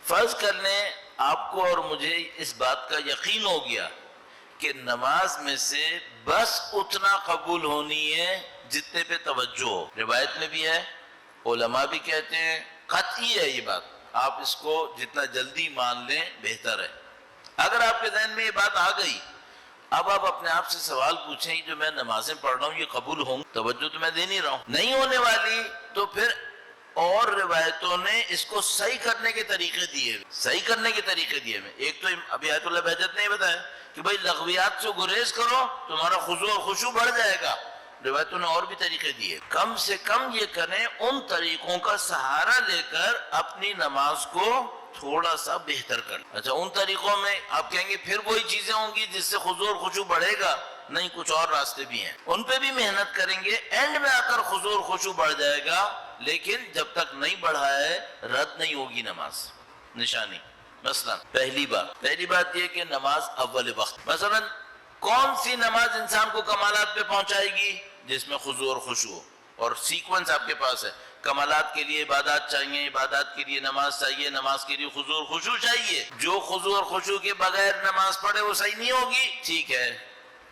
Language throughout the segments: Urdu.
فرض کر لیں آپ کو اور مجھے اس بات کا یقین ہو گیا کہ نماز میں سے بس اتنا قبول ہونی ہے جتنے پہ توجہ ہو. روایت میں بھی ہے، علماء بھی کہتے ہیں، قطعی ہے یہ بات، آپ اس کو جتنا جلدی مان لیں بہتر ہے. اگر آپ کے ذہن میں یہ بات آ گئی، اب آپ اپنے آپ سے سوال پوچھیں جو میں نمازیں پڑھ رہا ہوں یہ قبول ہوں؟ توجہ تو میں دے نہیں رہا ہوں، نہیں ہونے والی. تو پھر اور روایتوں نے اس کو صحیح کرنے کے طریقے دیے، صحیح کرنے کے طریقے دیے میں. ایک تو ابھی آیت اللہ بہجت نے بتایا کہ بھائی لغویات سے گریز کرو، تمہارا خضوع اور خشوع بڑھ جائے گا. روایتوں نے اور بھی طریقے دیے. کم سے کم یہ کریں ان طریقوں کا سہارا لے کر اپنی نماز کو تھوڑا سا بہتر کر. اچھا ان طریقوں میں آپ کہیں گے پھر وہی چیزیں ہوں گی جس سے خضوع اور خشوع بڑھے گا؟ نہیں، کچھ اور راستے بھی ہیں، ان پہ بھی محنت کریں گے. اینڈ میں آ کر خضوع اور خشوع بڑھ جائے گا، لیکن جب تک نہیں بڑھا ہے رد نہیں ہوگی نماز. نشانی مثلا پہلی بات یہ کہ نماز اول وقت. مثلا کون سی نماز انسان کو کمالات پہ پہنچائے گی؟ جس میں خضوع اور خشوع، اور سیکوینس آپ کے پاس ہے. کمالات کے لیے عبادات چاہیے، عبادات کے لیے نماز چاہیے، نماز کے لیے خضوع اور خشوع چاہیے. جو خضوع اور خشوع کے بغیر نماز پڑھے وہ صحیح نہیں ہوگی. ٹھیک ہے،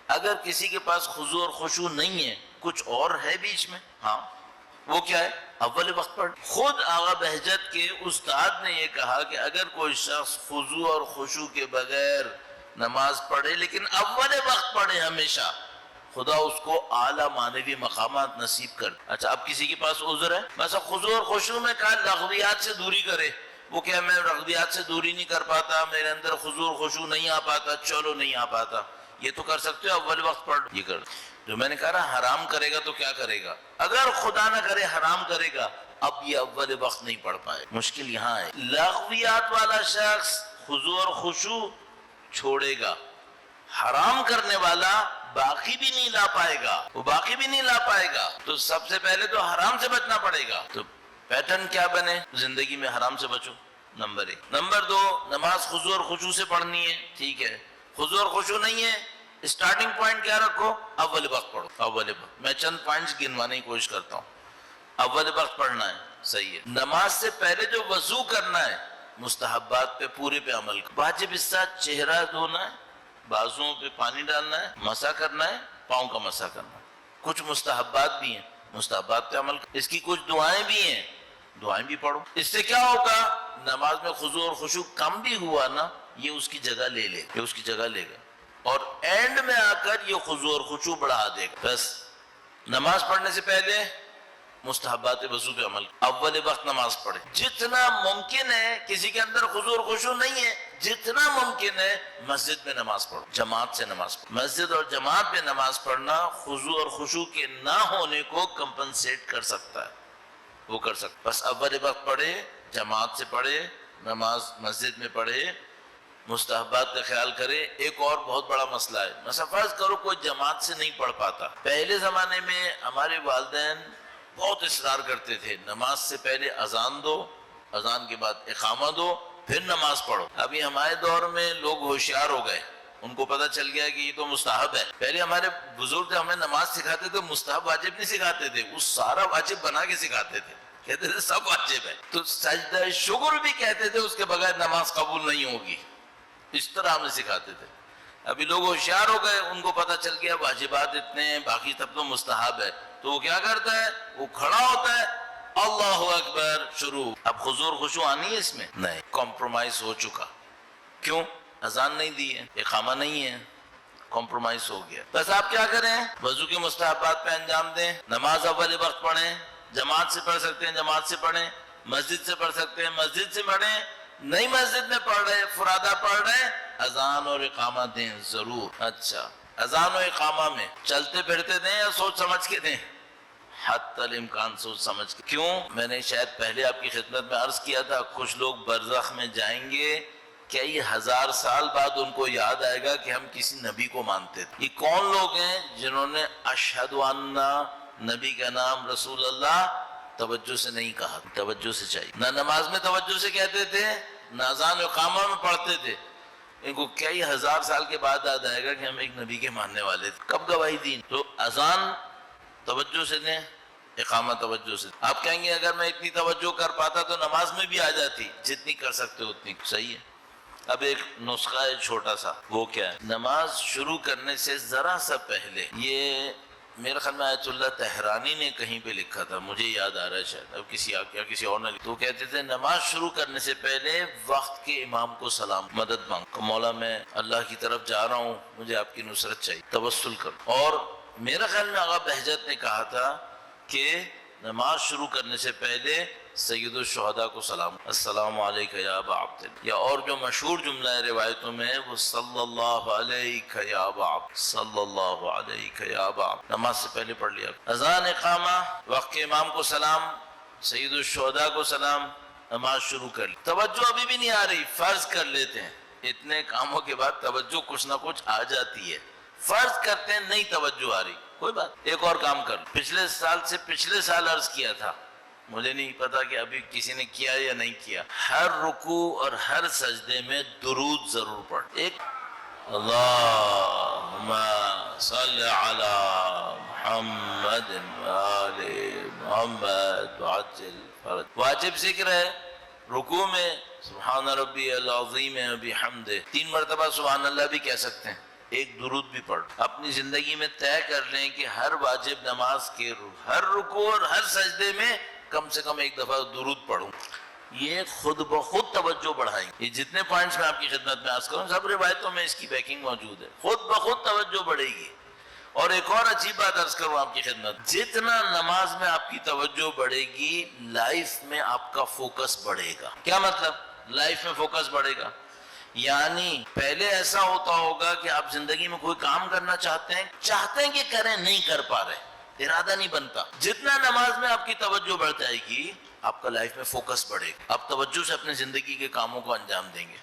اگر کسی کے پاس خضوع اور خشوع نہیں ہے، کچھ اور ہے بیچ میں، ہاں وہ کیا ہے؟ اول وقت پڑھ. خود آغا بہجت کے استاد نے یہ کہا کہ اگر کوئی شخص خضوع اور خشوع کے بغیر نماز پڑھے لیکن اول وقت پڑھے ہمیشہ، خدا اس کو اعلیٰ معنوی مقامات نصیب کر. اچھا اب کسی کے پاس عذر ہے، مثلا خضوع اور خشوع میں کہا لغویات سے دوری کرے. وہ کہا میں لغویات سے دوری نہیں کر پاتا، میرے اندر خضوع اور خشوع نہیں آ پاتا. چلو نہیں آ پاتا، یہ تو کر سکتے ہو، اول وقت پڑھ. یہ کر جو میں نے کہا نا حرام کرے گا تو کیا کرے گا؟ اگر خدا نہ کرے حرام کرے گا، اب یہ اول وقت نہیں پڑھ پائے. مشکل یہاں ہے، لغویات والا شخص خضوع اور خشوع چھوڑے گا، حرام کرنے والا باقی بھی نہیں لا پائے گا، وہ باقی بھی نہیں لا پائے گا. تو سب سے پہلے تو حرام سے بچنا پڑے گا. تو پیٹرن کیا بنے؟ زندگی میں حرام سے بچو، نمبر 1. نمبر 2، نماز خضوع اور خشوع سے پڑھنی ہے. ٹھیک ہے، خضوع اور خشوع نہیں ہے، اسٹارٹنگ پوائنٹ کیا رکھو؟ اول وقت پڑھو. اول وقت میں چند پوائنٹس گنوانے کی کوشش کرتا ہوں. اول وقت پڑھنا ہے، صحیح ہے. نماز سے پہلے جو وضو کرنا ہے، مستحبات پہ پورے پہ عمل. واجب حصہ چہرہ دھونا ہے، بازوؤں پہ پانی ڈالنا ہے، مسح کرنا ہے، پاؤں کا مسح کرنا ہے. کچھ مستحبات بھی ہیں، مستحبات پہ عمل. اس کی کچھ دعائیں بھی ہیں، دعائیں بھی پڑھو. اس سے کیا ہوگا؟ نماز میں خضوع اور خشوع کم بھی ہوا نا، یہ اس کی جگہ لے لے، یہ اس کی جگہ لے گا، اور اینڈ میں آ کر یہ خضوع اور خشوع بڑھا دے گا. بس نماز پڑھنے سے پہلے مستحبات وضو پہ عمل. اول وقت نماز پڑھے جتنا ممکن ہے. کسی کے اندر خضوع اور خشوع نہیں ہے، جتنا ممکن ہے مسجد میں نماز پڑھو، جماعت سے نماز پڑھو. مسجد اور جماعت میں نماز پڑھنا خضوع اور خشوع کے نہ ہونے کو کمپنسیٹ کر سکتا ہے، وہ کر سکتا. بس اول وقت پڑھے، جماعت سے پڑھے، نماز مسجد میں پڑھے، مستحبات کا خیال کرے. ایک اور بہت بڑا مسئلہ ہے، مثلا فرض کرو کوئی جماعت سے نہیں پڑھ پاتا. پہلے زمانے میں ہمارے والدین بہت اصرار کرتے تھے نماز سے پہلے اذان دو، اذان کے بعد اقامہ دو، پھر نماز پڑھو. ابھی ہمارے دور میں لوگ ہوشیار ہو گئے، ان کو پتہ چل گیا کہ یہ تو مستحب ہے. پہلے ہمارے بزرگ ہمیں نماز سکھاتے تھے، مستحب واجب نہیں سکھاتے تھے، وہ سارا واجب بنا کے سکھاتے تھے، کہتے تھے سب واجب ہے. تو سجدہ شکر بھی کہتے تھے، اس کے بغیر نماز قبول نہیں ہوگی، اس طرح ہمیں سکھاتے تھے. ابھی لوگ ہوشیار ہو گئے، ان کو پتہ چل گیا واجبات اتنے ہیں، باقی سب تو مستحب ہے. تو وہ کیا کرتا ہے؟ وہ کھڑا ہوتا ہے، اللہ اکبر، شروع. اب خضوع اور خشوع آنی ہے اس میں؟ نہیں، کمپرومائز ہو چکا. کیوں؟ اذان نہیں دی ہے، اقامہ نہیں ہے، کمپرومائز ہو گیا. بس آپ کیا کریں؟ وضو کے مستحبات پہ انجام دیں، نماز اول وقت پڑھیں. جماعت سے پڑھ سکتے ہیں، جماعت سے پڑھیں. مسجد سے پڑھ سکتے ہیں، مسجد سے پڑھیں. نہیں مسجد میں پڑھ رہے، فرادہ پڑھ رہے، اذان اور اقامہ دیں ضرور. اچھا، اذان و اقامہ میں چلتے پھرتے دیں یا سوچ سمجھ کے دیں؟ حتی الامکان سوچ سمجھ کے. کیوں؟ میں نے شاید پہلے آپ کی خدمت میں عرض کیا تھا، کچھ لوگ برزخ میں جائیں گے، کئی ہزار سال بعد ان کو یاد آئے گا کہ ہم کسی نبی کو مانتے تھے. یہ کون لوگ ہیں جنہوں نے اشہد ان نبی کا نام رسول اللہ توجہ سے نہیں کہا؟ توجہ سے چاہیے. نہ نماز میں توجہ سے کہتے تھے، نہ اذان و اقامہ میں پڑھتے تھے. ان کو کئی ہزار سال کے بعد یاد آئے گا کہ ہم ایک نبی کے ماننے والے تھے. کب گواہی دی؟ تو اذان توجہ سے دیں، اقامہ توجہ سے. آپ کہیں گے اگر میں اتنی توجہ کر پاتا تو نماز میں بھی آ جاتی. جتنی کر سکتے ہو اتنی صحیح ہے. اب ایک نسخہ ہے چھوٹا سا، وہ کیا ہے؟ نماز شروع کرنے سے ذرا سا پہلے، یہ میرے خیال میں آیت اللہ تہرانی نے کہیں پہ لکھا تھا، مجھے یاد آ رہا ہے شاید، اب کسی اور نے لکھا. تو کہتے تھے نماز شروع کرنے سے پہلے وقت کے امام کو سلام، مدد مانگ، مولا میں اللہ کی طرف جا رہا ہوں، مجھے آپ کی نصرت چاہیے، توسل کرو. اور میرے خیال میں آقا بہجت نے کہا تھا کہ نماز شروع کرنے سے پہلے سید الشہداء کو سلام، السلام علیکہ یا ابا عبد اللہ، یا اور جو مشہور جملہ ہے روایتوں میں وہ صلی اللہ علیکہ یا ابا عبد، صلی اللہ علیکہ یا ابا عبد، نماز سے پہلے پڑھ لیا. اذان، اقامہ، وقت کے امام کو سلام، سید الشہداء کو سلام، نماز شروع کر لی. توجہ ابھی بھی نہیں آ رہی، فرض کر لیتے ہیں. اتنے کاموں کے بعد توجہ کچھ نہ کچھ آ جاتی ہے. فرض کرتے ہیں نہیں توجہ آ رہی، کوئی بات. ایک اور کام کر، پچھلے سال عرض کیا تھا، مجھے نہیں پتا کہ ابھی کسی نے کیا یا نہیں کیا، ہر رکوع اور ہر سجدے میں درود ضرور پڑھ. ایک اللہم صل علی محمد وآل محمد وعجل فرج، واجب ذکر ہے. رکوع میں سبحان ربی العظیم وبحمدہ 3 مرتبہ سبحان اللہ بھی کہہ سکتے ہیں. ایک درود بھی پڑھ. اپنی زندگی میں طے کر لیں کہ ہر واجب نماز کے ہر رکوع اور ہر سجدے میں کم سے کم ایک دفعہ درود پڑھوں. یہ خود بخود توجہ بڑھائیں. یہ جتنے پوائنٹس میں آپ کی خدمت میں عرض کروں سب روایتوں میں اس کی بیکنگ موجود ہے. خود بخود توجہ بڑھے گی. اور ایک اور عجیب بات عرض کروں آپ کی خدمت، جتنا نماز میں آپ کی توجہ بڑھے گی لائف میں آپ کا فوکس بڑھے گا. کیا مطلب؟ لائف میں فوکس بڑھے گا یعنی پہلے ایسا ہوتا ہوگا کہ آپ زندگی میں کوئی کام کرنا چاہتے ہیں کہ کریں، نہیں کر پا رہے، ارادہ نہیں بنتا. جتنا نماز میں آپ کی توجہ بڑھ جائے گی آپ کا لائف میں فوکس بڑھے گا. آپ توجہ سے اپنے زندگی کے کاموں کو انجام دیں گے.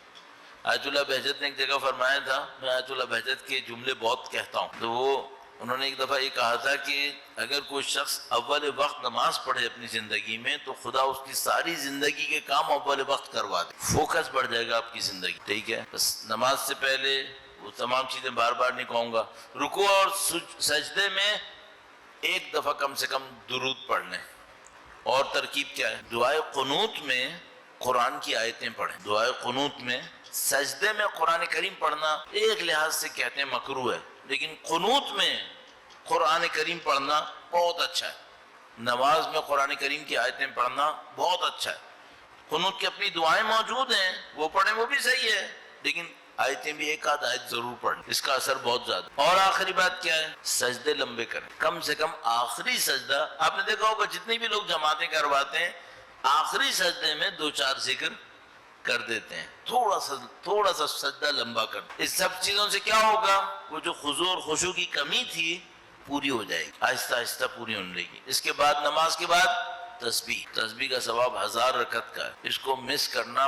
آیت اللہ بہجت نے ایک جگہ فرمایا تھا، میں آیت اللہ بہجت کے جملے بہت کہتا ہوں، تو انہوں نے ایک دفعہ یہ کہا تھا کہ اگر کوئی شخص اول وقت نماز پڑھے اپنی زندگی میں تو خدا اس کی ساری زندگی کے کام اول وقت کروا دے. فوکس بڑھ جائے گا آپ کی زندگی. ٹھیک ہے، بس نماز سے پہلے وہ تمام چیزیں بار بار نہیں کہوں گا. رکوع اور سجدے میں ایک دفعہ کم سے کم درود پڑھ لیں. اور ترکیب کیا ہے؟ دعائے قنوت میں قرآن کی آیتیں پڑھیں. دعائے قنوت میں، سجدے میں قرآن کریم پڑھنا ایک لحاظ سے کہتے ہیں مکروہ ہے، لیکن قنوت میں قرآن کریم پڑھنا بہت اچھا ہے. نماز میں قرآن کریم کی آیتیں پڑھنا بہت اچھا ہے. قنوت کی اپنی دعائیں موجود ہیں، وہ پڑھیں، وہ بھی صحیح ہے، لیکن آیتیں بھی ایک آدھ آیت ضرور پڑھیں، اس کا اثر بہت زیادہ. اور آخری بات کیا ہے؟ سجدے لمبے کریں. کم سے کم آخری سجدہ، آپ نے دیکھا ہوگا جتنی بھی لوگ جماعتیں کرواتے ہیں آخری سجدے میں 2-4 ذکر کر دیتے ہیں، تھوڑا سا سجدہ لمبا کر. اس سب چیزوں سے کیا ہوگا؟ وہ جو خضوع اور خشوع کی کمی تھی پوری ہو جائے گی، آہستہ آہستہ پوری ہونے لگے گی. اس کے بعد نماز کے بعد تسبیح کا ثواب 1000 رکعت کا ہے. اس کو مس کرنا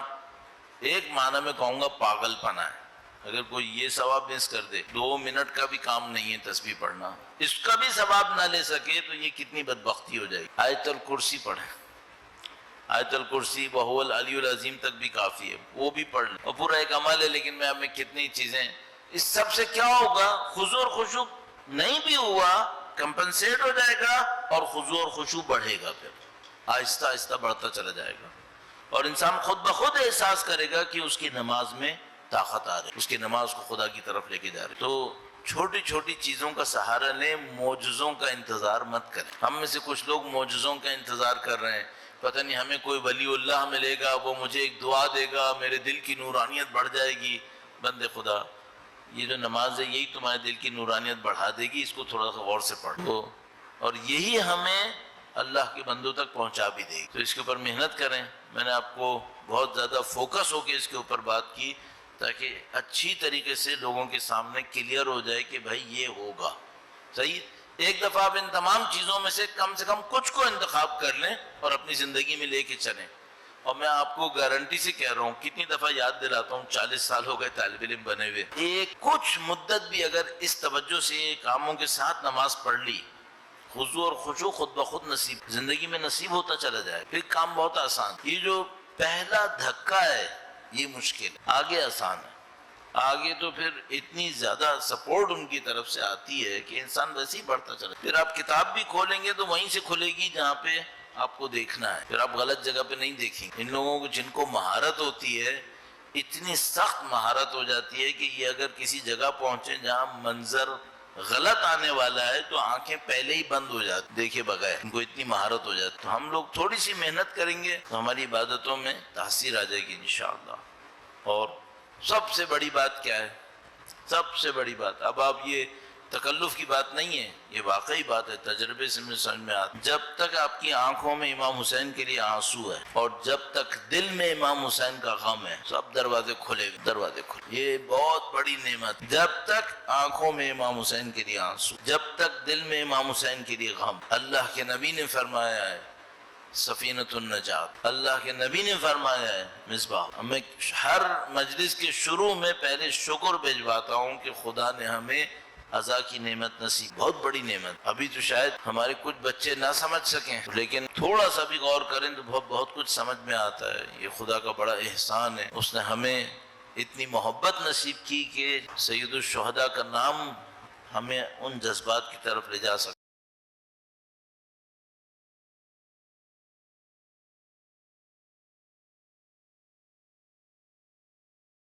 ایک معنی میں کہوں گا پاگل پنا ہے. اگر کوئی یہ ثواب مس کر دے، 2 منٹ کا بھی کام نہیں ہے تسبیح پڑھنا، اس کا بھی ثواب نہ لے سکے تو یہ کتنی بدبختی ہو جائے گی. آیت الکرسی پڑھیں. آیت الکرسی وہو العلی العظیم تک بھی کافی ہے، وہ بھی پڑھ لیں. اور پورا ایک عمل ہے، لیکن میں اب میں کتنی چیزیں. اس سب سے کیا ہوگا؟ خضوع اور خشوع نہیں بھی ہوا کمپنسیٹ ہو جائے گا اور خضوع اور خشوع بڑھے گا، پھر آہستہ آہستہ بڑھتا چلا جائے گا. اور انسان خود بخود احساس کرے گا کہ اس کی نماز میں طاقت آ رہی، اس کی نماز کو خدا کی طرف لے کے جا رہی. تو چھوٹی چھوٹی چیزوں کا سہارا لیں، معجزوں کا انتظار مت کریں. ہم میں سے کچھ لوگ معجزوں کا انتظار کر رہے ہیں، پتہ نہیں ہمیں کوئی ولی اللہ ملے گا، وہ مجھے ایک دعا دے گا، میرے دل کی نورانیت بڑھ جائے گی. بندے خدا، یہ جو نماز ہے یہی تمہارے دل کی نورانیت بڑھا دے گی، اس کو تھوڑا سا غور سے پڑھو، اور یہی ہمیں اللہ کے بندوں تک پہنچا بھی دے گی. تو اس کے اوپر محنت کریں. میں نے آپ کو بہت زیادہ فوکس ہو کے اس کے اوپر بات کی تاکہ اچھی طریقے سے لوگوں کے سامنے کلیئر ہو جائے کہ بھائی یہ ہوگا. صحیح؟ ایک دفعہ آپ ان تمام چیزوں میں سے کم کچھ کو انتخاب کر لیں اور اپنی زندگی میں لے کے چلیں. اور میں آپ کو گارنٹی سے کہہ رہا ہوں، کتنی دفعہ یاد دلاتا ہوں، 40 سال ہو گئے طالب علم بنے ہوئے، ایک کچھ مدت بھی اگر اس توجہ سے کاموں کے ساتھ نماز پڑھ لی، خضوع اور خشوع خود بخود نصیب زندگی میں نصیب ہوتا چلا جائے، پھر کام بہت آسان. یہ جو پہلا دھکا ہے یہ مشکل، آگے آسان ہے. آگے تو پھر اتنی زیادہ سپورٹ ان کی طرف سے آتی ہے کہ انسان ویسے ہی پڑھتا چلا. پھر آپ کتاب بھی کھولیں گے تو وہیں سے کھلے گی جہاں پہ آپ کو دیکھنا ہے, پھر آپ غلط جگہ پہ نہیں دیکھیں گے. ان لوگوں کو جن کو مہارت ہوتی ہے, اتنی سخت مہارت ہو جاتی ہے کہ یہ اگر کسی جگہ پہنچے جہاں منظر غلط آنے والا ہے تو آنکھیں پہلے ہی بند ہو جاتی دیکھے بغیر, ان کو اتنی مہارت ہو جاتی. تو ہم لوگ تھوڑی سی محنت کریں گے تو ہماری عبادتوں میں تاثیر آ جائے گی انشاءاللہ. اور سب سے بڑی بات کیا ہے؟ سب سے بڑی بات, اب آپ یہ تکلف کی بات نہیں ہے, یہ واقعی بات ہے, تجربے سے میں سمجھ میں آتا. جب تک آپ کی آنکھوں میں امام حسین کے لیے آنسو ہے اور جب تک دل میں امام حسین کا غم ہے, سب دروازے کھلے, دروازے کھلے. یہ بہت بڑی نعمت. جب تک آنکھوں میں امام حسین کے لیے آنسو, جب تک دل میں امام حسین کے لیے غم. اللہ کے نبی نے فرمایا ہے سفینۃ النجات, اللہ کے نبی نے فرمایا ہے مصباح. میں ہر مجلس کے شروع میں پہلے شکر بھجواتا ہوں کہ خدا نے ہمیں عزا کی نعمت نصیب, بہت بڑی نعمت. ابھی تو شاید ہمارے کچھ بچے نہ سمجھ سکیں, لیکن تھوڑا سا بھی غور کریں تو بہت کچھ سمجھ میں آتا ہے. یہ خدا کا بڑا احسان ہے, اس نے ہمیں اتنی محبت نصیب کی کہ سید الشہداء کا نام ہمیں ان جذبات کی طرف لے جا سکتا.